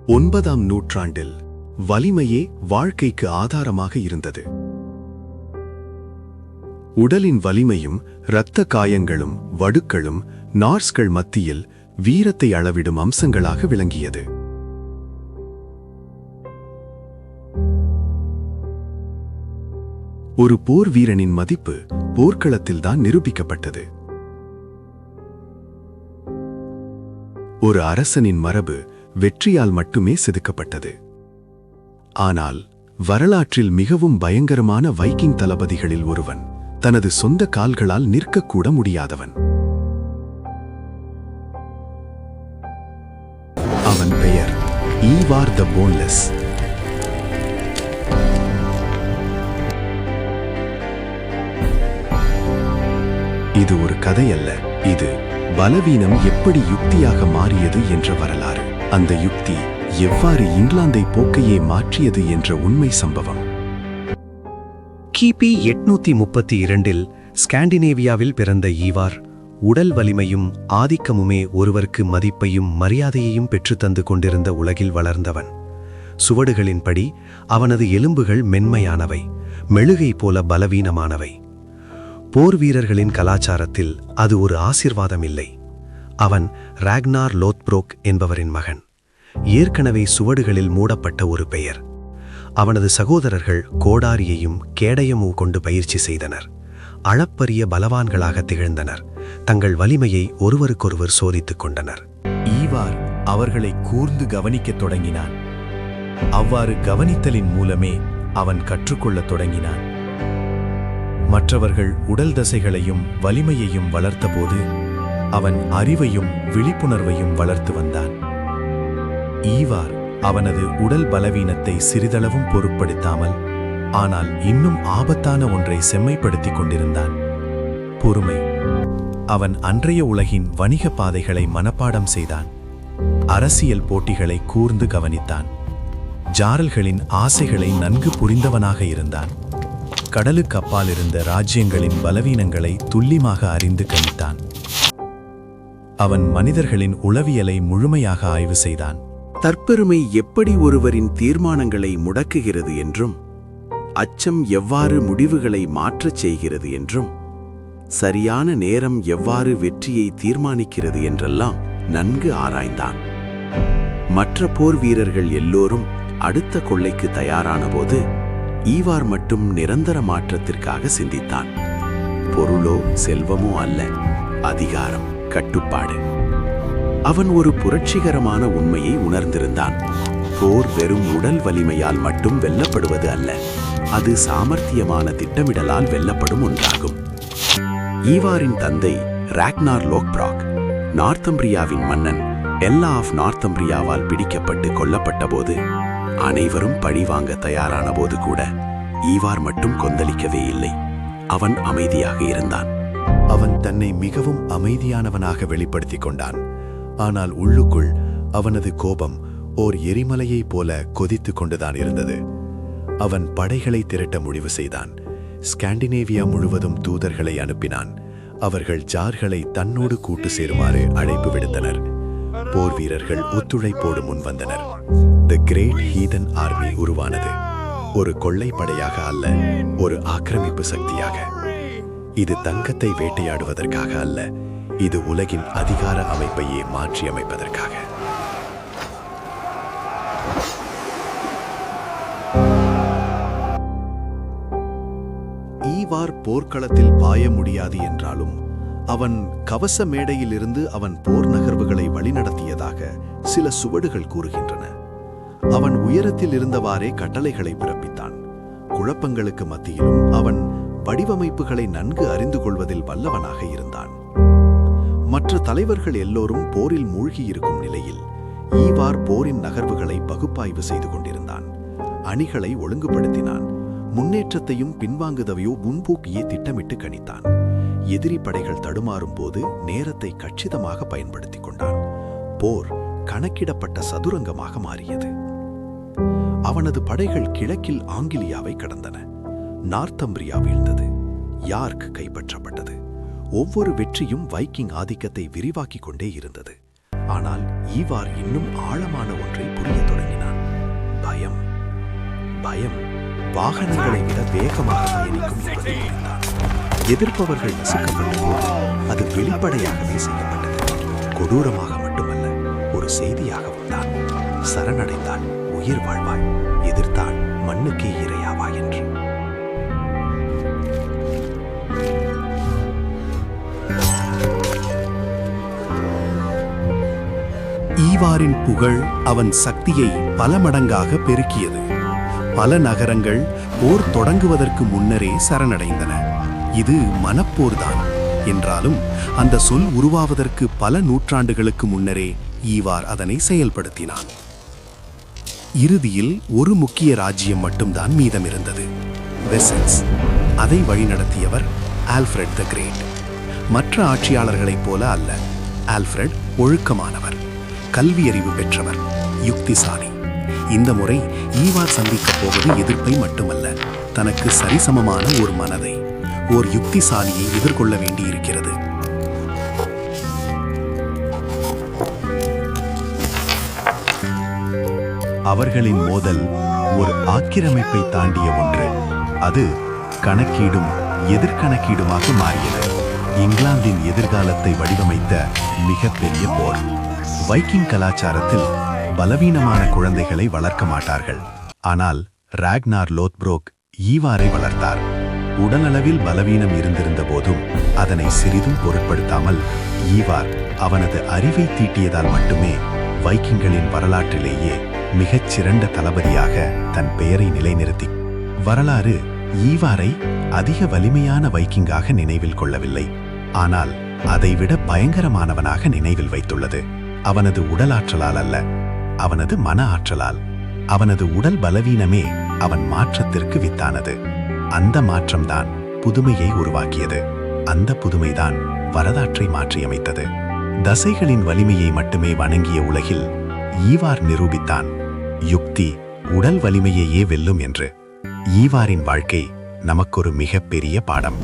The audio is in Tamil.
9ஆம் நூற்றாண்டில் வலிமையே வாழ்க்கைக்கு ஆதாரமாக இருந்தது. உடலின் வலிமையும் இரத்த காயங்களும் வடுக்களும் நார்ஸ்கள் மத்தியில் வீரத்தை அளவிடும் அம்சங்களாக விளங்கியது. ஒரு போர் வீரனின் மதிப்பு போர்க்களத்தில்தான் நிரூபிக்கப்பட்டது. ஒரு அரசனின் மரபு வெற்றியால் மட்டுமே செதுக்கப்பட்டது. ஆனால் வரலாற்றில் மிகவும் பயங்கரமான வைக்கிங் தளபதிகளில் ஒருவன் தனது சொந்த கால்களால் நிற்கக்கூட முடியாதவன். அவன் பெயர் ஈவார் த போன்லெஸ். இது ஒரு கதை அல்ல, இது பலவீனம் எப்படி யுக்தியாக மாறியது என்ற வரலாறு. அந்த யுக்தி எவ்வாறு இங்கிலாந்தை போக்கையே மாற்றியது என்ற உண்மை சம்பவம். கிபி 832இல் ஸ்காண்டினேவியாவில் பிறந்த ஈவார் உடல் வலிமையும் ஆதிக்கமுமே ஒருவருக்கு மதிப்பையும் மரியாதையையும் பெற்றுத்தந்து கொண்டிருந்த உலகில் வளர்ந்தவன். சுவடுகளின்படி அவனது எலும்புகள் மென்மையானவை, மெழுகை போல பலவீனமானவை. போர் வீரர்களின் கலாச்சாரத்தில் அது ஒரு ஆசீர்வாதம் இல்லை. அவன் ராக்னார் லோத்ப்ரோக் என்பவரின் மகன், ஏற்கனவே சுவடுகளில் மூடப்பட்ட ஒரு பெயர். அவனது சகோதரர்கள் கோடாரியையும் கேடயமும் கொண்டு பயிற்சி செய்தனர். அளப்பரிய பலவான்களாக திகழ்ந்தனர். தங்கள் வலிமையை ஒருவருக்கொருவர் சோதித்துக் கொண்டனர். ஈவார் அவர்களை கூர்ந்து கவனிக்கத் தொடங்கினான். அவ்வாறு கவனித்தலின் மூலமே அவன் கற்றுக்கொள்ளத் தொடங்கினான். மற்றவர்கள் உடல் தசைகளையும் வலிமையையும் வளர்த்தபோது அவன் அறிவையும் விழிப்புணர்வையும் வளர்த்து வந்தான். ஈவார் அவனது உடல் பலவீனத்தை சிறிதளவும் பொருட்படுத்தாமல், ஆனால் இன்னும் ஆபத்தான ஒன்றை செம்மைப்படுத்திக் கொண்டிருந்தான்: பொறுமை. அவன் அன்றைய உலகின் வணிக பாதைகளை மனப்பாடம் செய்தான். அரசியல் போட்டிகளை கூர்ந்து கவனித்தான். ஜாரல்களின் ஆசைகளை நன்கு புரிந்தவனாக இருந்தான். கடலுக்கு அப்பால் இருந்த ராஜ்யங்களின் பலவீனங்களை துல்லியமாக அறிந்து கணித்தான். அவன் மனிதர்களின் உளவியலை முழுமையாக ஆய்வு செய்தான். தற்பெருமை எப்படி ஒருவரின் தீர்மானங்களை முடக்குகிறது என்றும், அச்சம் எவ்வாறு முடிவுகளை மாற்றச் செய்கிறது என்றும், சரியான நேரம் எவ்வாறு வெற்றியை தீர்மானிக்கிறது என்றெல்லாம் நன்கு ஆராய்ந்தான். மற்ற போர் வீரர்கள் எல்லோரும் அடுத்த கொள்ளைக்கு தயாரான போது ஈவார் மட்டும் நிரந்தர மாற்றத்திற்காக சிந்தித்தான். பொருளோ செல்வமோ அல்ல, அதிகாரம், கட்டுப்பாடு. அவன் ஒரு புரட்சிகரமான உண்மையை உணர்ந்திருந்தான்: போர் வெறும் உடல் வலிமையால் மட்டும் வெல்லப்படுவது அல்ல, அது சாமர்த்தியமான திட்டமிடலால் வெல்லப்படும் ஒன்றாகும். ஈவாரின் தந்தை ராக்னார் லோத்ப்ரோக் நார்த்தம்பிரியாவின் மன்னன் எல்லா ஆஃப் நார்த்தம்பிரியாவால் பிடிக்கப்பட்டு கொல்லப்பட்ட போது, அனைவரும் பழிவாங்க தயாரான போது கூட ஈவார் மட்டும் கொந்தளிக்கவே இல்லை. அவன் அமைதியாக இருந்தான். அவன் தன்னை மிகவும் அமைதியானவனாக வெளிப்படுத்திக் கொண்டான். ஆனால் உள்ளுக்குள் அவனது கோபம் ஓர் எரிமலையைப் போல கொதித்து கொண்டுதான் இருந்தது. அவன் படைகளை திரட்ட முடிவு செய்தான். ஸ்காண்டினேவியா முழுவதும் தூதர்களை அனுப்பினான். அவர்கள் ஜார்களை தன்னோடு கூட்டு சேருமாறு அழைப்பு விடுத்தனர். போர் வீரர்கள் ஒத்துழைப்போடு முன்வந்தனர். தி கிரேட் ஹீதன் ஆர்மி உருவானது. ஒரு கொள்ளை படையாக அல்ல, ஒரு ஆக்கிரமிப்பு சக்தியாக. இது தங்கத்தை வேட்டையாடுவதற்காக அல்ல, இது உலகின் அதிகார அமைப்பையே மாற்றியமைப்பதற்காக. ஈவார் போர்க்களத்தில் பாய முடியாது என்றாலும், அவன் கவச மேடையிலிருந்து அவன் போர் நகர்வுகளை வழிநடத்தியதாக சில சுவடுகள் கூறுகின்றன. அவன் உயரத்தில் இருந்தவாறே கட்டளைகளை பிறப்பித்தான். குழப்பங்களுக்கு மத்தியிலும் அவன் வடிவமைப்புகளை நன்கு அறிந்து கொள்வதில் வல்லவனாக இருந்தான். மற்ற தலைவர்கள் எல்லோரும் போரில் மூழ்கியிருக்கும் நிலையில் ஈவார் போரின் நகர்வுகளை பகுப்பாய்வு செய்து கொண்டிருந்தான். அணிகளை ஒழுங்குபடுத்தினான். முன்னேற்றத்தையும் பின்வாங்குதவையோ முன்போக்கியே திட்டமிட்டு கணித்தான். எதிரி படைகள் தடுமாறும் போது நேரத்தை கச்சிதமாக பயன்படுத்திக் கொண்டான். போர் கணக்கிடப்பட்ட சதுரங்கமாக மாறியது. அவனது படைகள் கிழக்கில் ஆங்கிலியாவை கடந்தன. நார்த்தம்பிரியா வீழ்ந்தது. யார்க் கைப்பற்றப்பட்டது. ஒவ்வொரு வெற்றியும் வைக்கிங் ஆதிக்கத்தை விரிவாக்கிக் கொண்டே இருந்தது. ஆனால் ஈவார் இன்னும் ஆழமான ஒன்றை புரியத் தொடங்கினான். பயம். பயம் வாகனங்களை விட வேகமாக பயணிக்கும் என்பதை அறிந்தான். எதிர்ப்பவர்கள் நசுக்கப்பட்ட போது அது வெளிப்படையாகவே செய்யப்பட்டது. கொடூரமாக மட்டுமல்ல, ஒரு செய்தியாகவும் தான். சரணடைந்தால் உயிர் வாழ்வாய், எதிர்த்தால் மண்ணுக்கே இரையாவாய் என்று. ஈவாரின் புகழ் அவன் சக்தியை பல மடங்காக பெருக்கியது. பல நகரங்கள் போர் தொடங்குவதற்கு முன்னரே சரணடைந்தன. இது மனப்போர்தான் என்றாலும் அந்த சொல் உருவாவதற்கு பல நூற்றாண்டுகளுக்கு முன்னரே ஈவார் அதனை செயல்படுத்தினான். இறுதியில் ஒரு முக்கிய ராஜ்யம் மட்டும்தான் மீதமிருந்தது, வெசன்ஸ். அதை வழிநடத்தியவர் ஆல்ஃபிரட் த கிரேட். மற்ற ஆட்சியாளர்களைப் போல அல்ல. ஆல்ஃபிரட் ஒழுக்கமானவர், கல்வியறிவு பெற்றவர், யுக்திசாலி. இந்த முறை ஈவார் சந்திக்கப் போவது எதிர்ப்பை மட்டுமல்ல, தனக்கு சரிசமமான ஒரு மனதை, ஓர் யுக்திசாலியை எதிர்கொள்ள வேண்டியிருக்கிறது. அவர்களின் மோதல் ஒரு ஆக்கிரமிப்பை தாண்டிய ஒன்று. அது கணக்கீடும் எதிர்கணக்கீடுமாக மாறியது. இங்கிலாந்தின் எதிர்காலத்தை வடிவமைத்த மிகப்பெரிய போர். வைக்கிங் கலாச்சாரத்தில் பலவீனமான குழந்தைகளை வளர்க்க மாட்டார்கள். ஆனால் ராக்னார் லோத்ப்ரோக் ஈவாரை வளர்த்தார். உடலளவில் பலவீனம் இருந்திருந்த போதும் அதனை சிறிதும் பொருட்படுத்தாமல் ஈவார் அவனது அறிவை தீட்டியதால் மட்டுமே வைக்கிங்களின் வரலாற்றிலேயே மிகச் சிறந்த தளபதியாக தன் பெயரை நிலைநிறுத்தி. வரலாறு ஈவாரை அதிக வலிமையான வைக்கிங்காக நினைவில் கொள்ளவில்லை, ஆனால் அதைவிட பயங்கரமானவனாக நினைவில் வைத்துள்ளது. அவனது உடலாற்றலால் அல்ல, அவனது மன ஆற்றலால். அவனது உடல் பலவீனமே அவன் மாற்றத்திற்கு வித்தானது. அந்த மாற்றம்தான் புதுமையை உருவாக்கியது. அந்த புதுமைதான் வரலாற்றை மாற்றியமைத்தது. தசைகளின் வலிமையை மட்டுமே வணங்கிய உலகில் ஈவார் நிரூபித்தான், யுக்தி உடல் வலிமையையே வெல்லும் என்று. ஈவாரின் வாழ்க்கை நமக்கொரு மிகப்பெரிய பாடம்.